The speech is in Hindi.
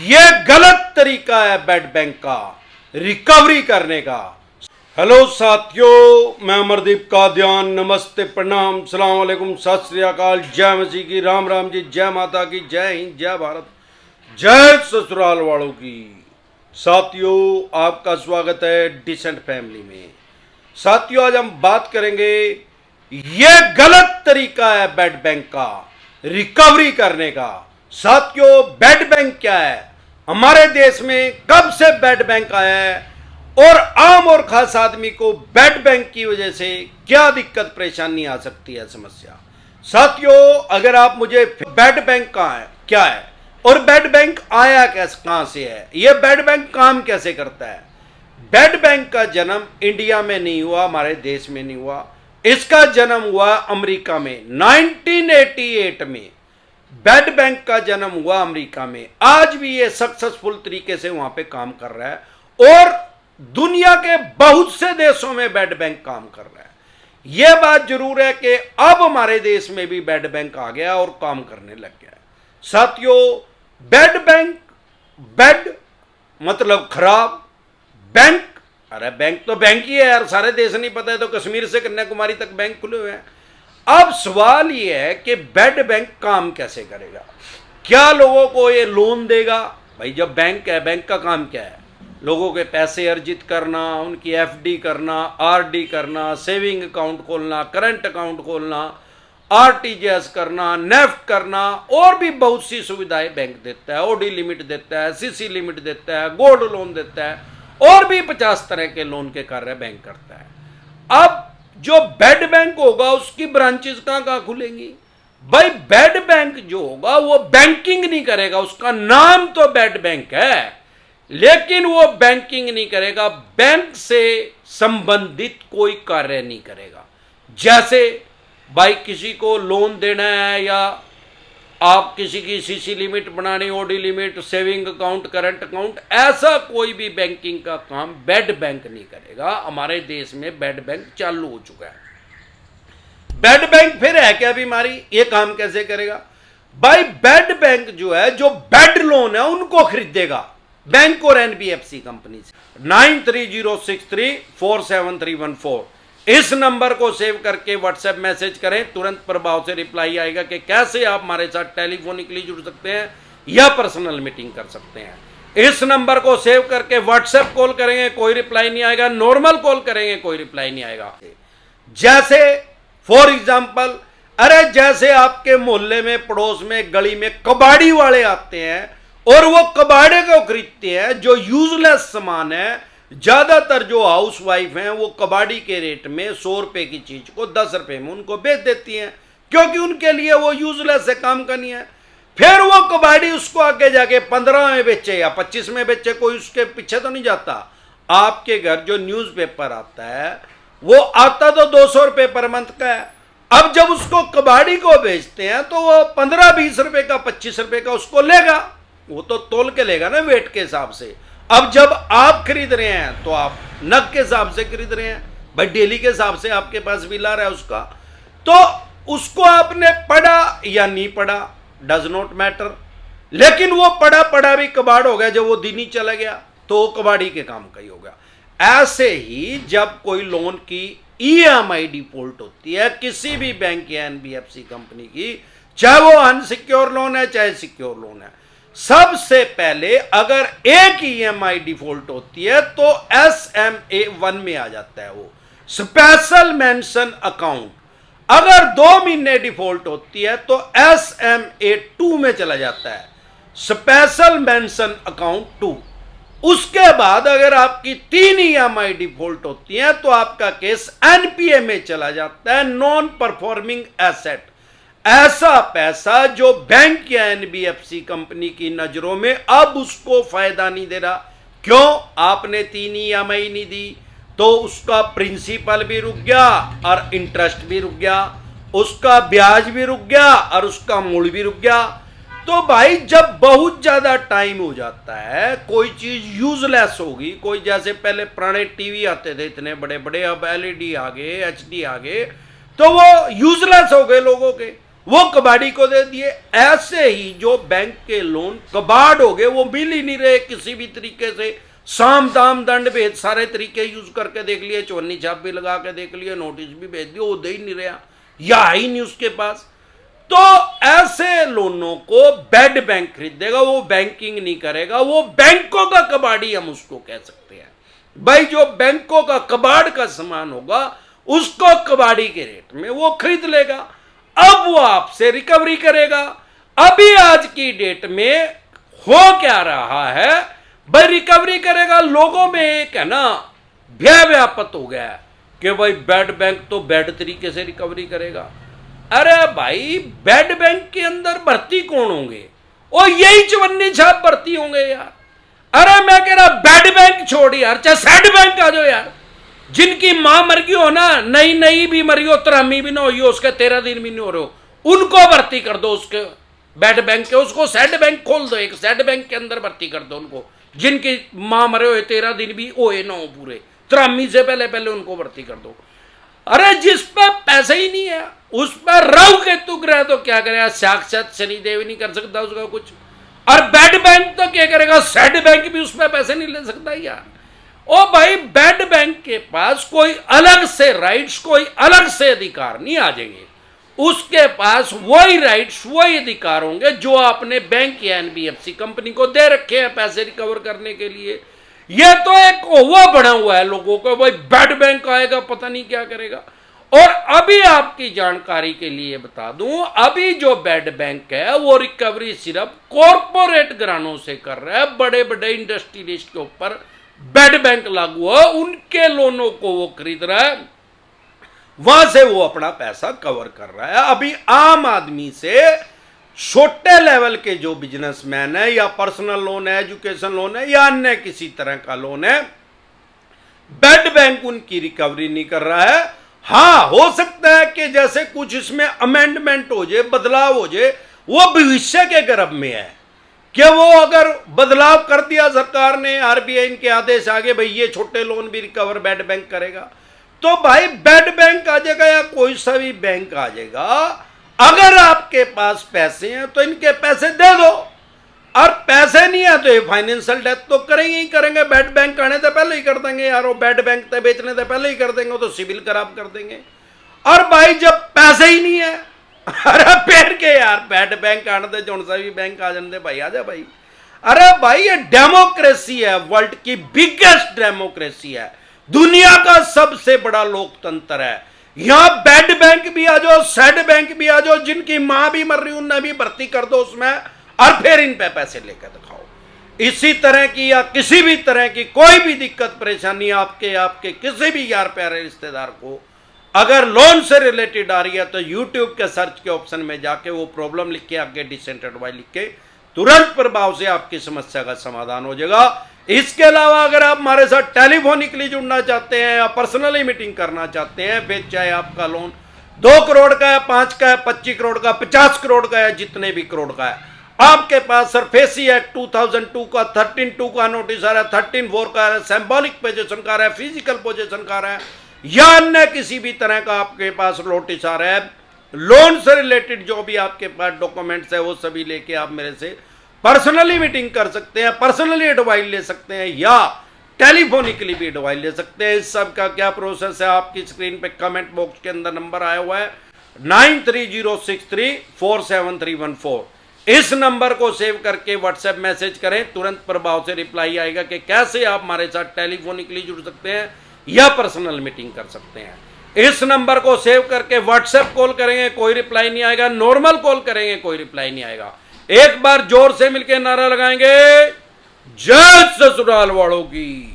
ये गलत तरीका है बेड बैंक का रिकवरी करने का। हेलो साथियों, मैं अमरदीप का ध्यान, नमस्ते, प्रणाम, सलाम अलैकुम, सत श्री अकाल, जय मसीह की, राम राम जी, जय माता की, जय हिंद, जय भारत, जय ससुराल वालों की। साथियों, आपका स्वागत है डिसेंट फैमिली में। साथियों, आज हम बात करेंगे ये गलत तरीका है बेड बैंक का रिकवरी करने का। साथियों, बेड बैंक क्या है, हमारे देश में कब से बेड बैंक आया है और आम और खास आदमी को बेड बैंक की वजह से क्या दिक्कत परेशानी आ सकती है, समस्या। साथियों, अगर आप मुझे बेड बैंक कहाँ है, क्या है और बेड बैंक आया कैसे, कहां से है, यह बेड बैंक काम कैसे करता है। बेड बैंक का जन्म इंडिया में नहीं हुआ, हमारे देश में नहीं हुआ, इसका जन्म हुआ अमेरिका में 1988 में। बेड बैंक का जन्म हुआ अमेरिका में। आज भी ये सक्सेसफुल तरीके से वहां पे काम कर रहा है और दुनिया के बहुत से देशों में बेड बैंक काम कर रहा है। यह बात जरूर है कि अब हमारे देश में भी बेड बैंक आ गया और काम करने लग गया है। साथियों, बेड बैंक, बेड मतलब खराब, बैंक, अरे बैंक तो बैंक ही है यार, सारे देश नहीं पता है तो कश्मीर से कन्याकुमारी तक बैंक खुले हुए हैं। अब सवाल यह है कि बेड बैंक काम कैसे करेगा, क्या लोगों को ये लोन देगा। भाई जब बैंक है, बैंक का काम क्या है, लोगों के पैसे अर्जित करना, उनकी एफडी करना, आरडी करना, सेविंग अकाउंट खोलना, करंट अकाउंट खोलना, आरटीजीएस करना, नेफ्ट करना, और भी बहुत सी सुविधाएं बैंक देता है। ओडी लिमिट देता है, सीसी लिमिट देता है, गोल्ड लोन देता है, और भी 50 तरह के लोन के कार्य बैंक करता है। अब जो बेड बैंक होगा उसकी ब्रांचेस कहां खुलेंगी। भाई बेड बैंक जो होगा वो बैंकिंग नहीं करेगा, उसका नाम तो बेड बैंक है लेकिन वो बैंकिंग नहीं करेगा, बैंक से संबंधित कोई कार्य नहीं करेगा। जैसे भाई किसी को लोन देना है या आप किसी की सीसी लिमिट बनानी, OD limit, saving account, current account, ऐसा कोई भी बैंकिंग का काम बेड बैंक नहीं करेगा। हमारे देश में बेड बैंक चालू हो चुका है। बेड बैंक फिर है क्या बीमारी, ये काम कैसे करेगा। भाई बेड बैंक जो है, जो बेड लोन है उनको खरीदेगा बैंक और एनबीएफसी कंपनी से। 9306347314 इस नंबर को सेव करके व्हाट्सएप मैसेज करें, तुरंत प्रभाव से रिप्लाई आएगा कि कैसे आप हमारे साथ टेलीफोनिकली जुड़ सकते हैं या पर्सनल मीटिंग कर सकते हैं। इस नंबर को सेव करके व्हाट्सएप कॉल करेंगे, कोई रिप्लाई नहीं आएगा, नॉर्मल कॉल करेंगे, कोई रिप्लाई नहीं आएगा। जैसे फॉर एग्जाम्पल, अरे जैसे आपके मोहल्ले में, पड़ोस में, गली में कबाड़ी वाले आते हैं और वो कबाड़े को खरीदते हैं, जो यूजलेस सामान है। ज्यादातर जो हाउस वाइफ हैं वो कबाड़ी के रेट में 100 रुपए की चीज को 10 रुपए में उनको बेच देती हैं, क्योंकि उनके लिए वो यूजलेस है, काम का नहीं है। फिर वो कबाड़ी उसको आगे जाके 15 में बेचे या 25 में बेचे, कोई उसके पीछे तो नहीं जाता। आपके घर जो न्यूज़पेपर आता है वो आता तो 200 रुपए पर मंथ का है। अब जब उसको कबाड़ी को बेचते हैं तो वो 15-20 रुपए का, 25 रुपए का उसको लेगा, वो तो तोल के लेगा ना वेट के हिसाब से। अब जब आप खरीद रहे हैं तो आप नग के हिसाब से खरीद रहे हैं, भाई डेली के हिसाब से आपके पास बिल आ रहा है उसका, तो उसको आपने पढ़ा या नहीं पढ़ा डज नॉट मैटर, लेकिन वो पढ़ा भी कबाड़ हो गया। जब वो दिन ही चला गया तो वो कबाड़ी के काम का ही हो गया। ऐसे ही जब कोई लोन की ईएमआई डिफॉल्ट होती है किसी भी बैंक या एनबीएफसी कंपनी की, चाहे वो अनसिक्योर लोन है चाहे सिक्योर लोन है, सबसे पहले अगर एक ईएमआई डिफॉल्ट होती है तो SMA1 में आ जाता है, वो स्पेशल मेंशन अकाउंट। अगर 2 महीने डिफॉल्ट होती है तो SMA2 में चला जाता है, स्पेशल मेंशन अकाउंट 2। उसके बाद अगर आपकी 3 ईएमआई डिफॉल्ट होती है तो आपका केस एनपीए में चला जाता है, नॉन परफॉर्मिंग एसेट। ऐसा पैसा जो बैंक या एनबीएफसी कंपनी की नजरों में अब उसको फायदा नहीं दे रहा। क्यों, आपने 3 ईएमआई नहीं दी तो उसका प्रिंसिपल भी रुक गया और इंटरेस्ट भी रुक गया, उसका ब्याज भी रुक गया और उसका मूल भी रुक गया। तो भाई जब बहुत ज्यादा टाइम हो जाता है, कोई चीज यूजलेस होगी, कोई जैसे पहले पुराने टीवी आते थे इतने बड़े बड़े, अब एलईडी आ गए, एचडी आ गए, तो वो यूजलेस हो गए लोगों के। वो कबाड़ी को दे दिए। ऐसे ही जो बैंक के लोन कबाड़ हो गए, वो मिल ही नहीं रहे किसी भी तरीके से। साम दाम दंड भेद सारे तरीके यूज करके देख लिए, चवन्नी छाप भी लगा के देख लिए, नोटिस भी भेज दिए, वो दे ही नहीं रहा या ही नहीं उसके पास। तो ऐसे लोनों को बैड बैंक खरीदेगा, वो बैंकिंग नहीं करेगा, वो बैंकों का कबाड़ी हम उसको कह सकते हैं। भाई जो बैंकों का कबाड़ का सामान होगा उसको कबाड़ी के रेट में वो खरीद लेगा, अब वो आपसे रिकवरी करेगा। अभी आज की डेट में हो क्या रहा है, भाई रिकवरी करेगा। लोगों में एक है ना भय व्यापत हो गया है कि भाई बैड बैंक तो बैड तरीके से रिकवरी करेगा। अरे भाई बैड बैंक के अंदर भर्ती कौन होंगे, और यही चवन्नी छाप भर्ती होंगे यार। अरे मैं कह रहा बैड बैंक छोड़ यार, चाहे सैड बैंक आ जाओ यार, जिनकी मां मर गई हो ना, नई नई भी मरी हो, त्रामी भी ना हुई हो, उसके 13 दिन भी नहीं हो रहे हो, उनको भर्ती कर दो उसके बैड बैंक के, उसको सैड बैंक खोल दो, एक सैड बैंक के अंदर भर्ती कर दो उनको, जिनकी मां मरे हुए 13 दिन भी होए ना हो पूरे, त्रामी से पहले पहले उनको भर्ती कर दो। अरे जिस पर पैसे ही नहीं है उस पर राहु केतु ग्रह तो क्या करेगा, साक्षात शनिदेव नहीं कर सकता उसका कुछ। और बैड बैंक तो क्या करेगा, सैड बैंक भी उसमें पैसे नहीं ले सकता यार। ओ भाई बैड बैंक के पास कोई अलग से राइट्स, कोई अलग से अधिकार नहीं आ जाएंगे, उसके पास वही राइट्स वही अधिकार होंगे जो आपने बैंक या एनबीएफसी कंपनी को दे रखे हैं पैसे रिकवर करने के लिए। यह तो एक ओवा बना हुआ है लोगों को, भाई बैड बैंक आएगा पता नहीं क्या करेगा। और अभी आपकी जानकारी के लिए बता दूं, अभी जो बैड बैंक है वो रिकवरी सिर्फ कॉरपोरेट घरानों से कर रहा है, बड़े बड़े इंडस्ट्रियलिस्ट के ऊपर बैड बैंक लागू है, उनके लोनों को वो खरीद रहा है, वहां से वो अपना पैसा कवर कर रहा है। अभी आम आदमी से छोटे लेवल के जो बिजनेसमैन है, या पर्सनल लोन है, एजुकेशन लोन है, या अन्य किसी तरह का लोन है, बैड बैंक उनकी रिकवरी नहीं कर रहा है। हाँ हो सकता है कि जैसे कुछ इसमें अमेंडमेंट हो जाए, बदलाव हो जाए, वो भविष्य के गर्भ में है कि वो अगर बदलाव कर दिया सरकार ने, आरबीआई इनके आदेश आगे भाई ये छोटे लोन भी रिकवर बैड बैंक करेगा, तो भाई बैड बैंक आ जाएगा या कोई सा भी बैंक आ जाएगा। अगर आपके पास पैसे हैं तो इनके पैसे दे दो, और पैसे नहीं है तो ये फाइनेंशियल डेथ तो करेंगे ही करेंगे। बैड बैंक आने से पहले ही कर देंगे यार, वो बैड बैंक तो बेचने से पहले ही कर देंगे, तो सिविल खराब कर देंगे। और भाई जब पैसे ही नहीं है, अरे पेड़ के यार बैड बैंक आने दे, जो सा भी बैंक आ जाने दे भाई, आ जा भाई। अरे भाई ये डेमोक्रेसी है, वर्ल्ड की बिगेस्ट डेमोक्रेसी है, दुनिया का सबसे बड़ा लोकतंत्र है। यहां बैड बैंक भी आ जाओ, सैड बैंक भी आ जाओ, जिनकी मां भी मर रही उन्हें भी भर्ती कर दो उसमें, और फिर इन पे पैसे लेकर दिखाओ। इसी तरह की या किसी भी तरह की कोई भी दिक्कत परेशानी आपके किसी भी यार प्यारे रिश्तेदार को अगर लोन से रिलेटेड आ रही है, तो यूट्यूब के सर्च के ऑप्शन में जाके वो प्रॉब्लम लिख के, आगे डिसेंट एडवाइस लिख के तुरंत प्रभाव से आपकी समस्या का समाधान हो जाएगा। इसके अलावा अगर आप हमारे साथ टेलीफोनिकली जुड़ना चाहते हैं या पर्सनली मीटिंग करना चाहते हैं, फिर चाहे आपका लोन 2 करोड़ का है, 5 का है, 25 करोड़ का, 50 करोड़ का है, जितने भी करोड़ का है, आपके पास सरफेसी एक्ट 2002 का 13(2) का नोटिस आ रहा है, 13(4) का है, सिंबॉलिक पोजीशन का रहा है, फिजिकल पोजीशन का रहा है, या अन्य किसी भी तरह का आपके पास नोटिस आ रहा है, लोन से रिलेटेड जो भी आपके पास डॉक्यूमेंट्स है वो सभी लेके आप मेरे से पर्सनली मीटिंग कर सकते हैं, पर्सनली एडवाइस ले सकते हैं, या टेलीफोनिकली भी एडवाइस ले सकते हैं। इस सब का क्या प्रोसेस है, आपकी स्क्रीन पे कमेंट बॉक्स के अंदर नंबर आया हुआ है 9306347314। इस नंबर को सेव करके व्हाट्सएप मैसेज करें, तुरंत प्रभाव से रिप्लाई आएगा कि कैसे आप हमारे साथ टेलीफोनिकली जुड़ सकते हैं या पर्सनल मीटिंग कर सकते हैं। इस नंबर को सेव करके व्हाट्सएप कॉल करेंगे, कोई रिप्लाई नहीं आएगा, नॉर्मल कॉल करेंगे, कोई रिप्लाई नहीं आएगा। एक बार जोर से मिलकर नारा लगाएंगे, जय ससुराल वालों की।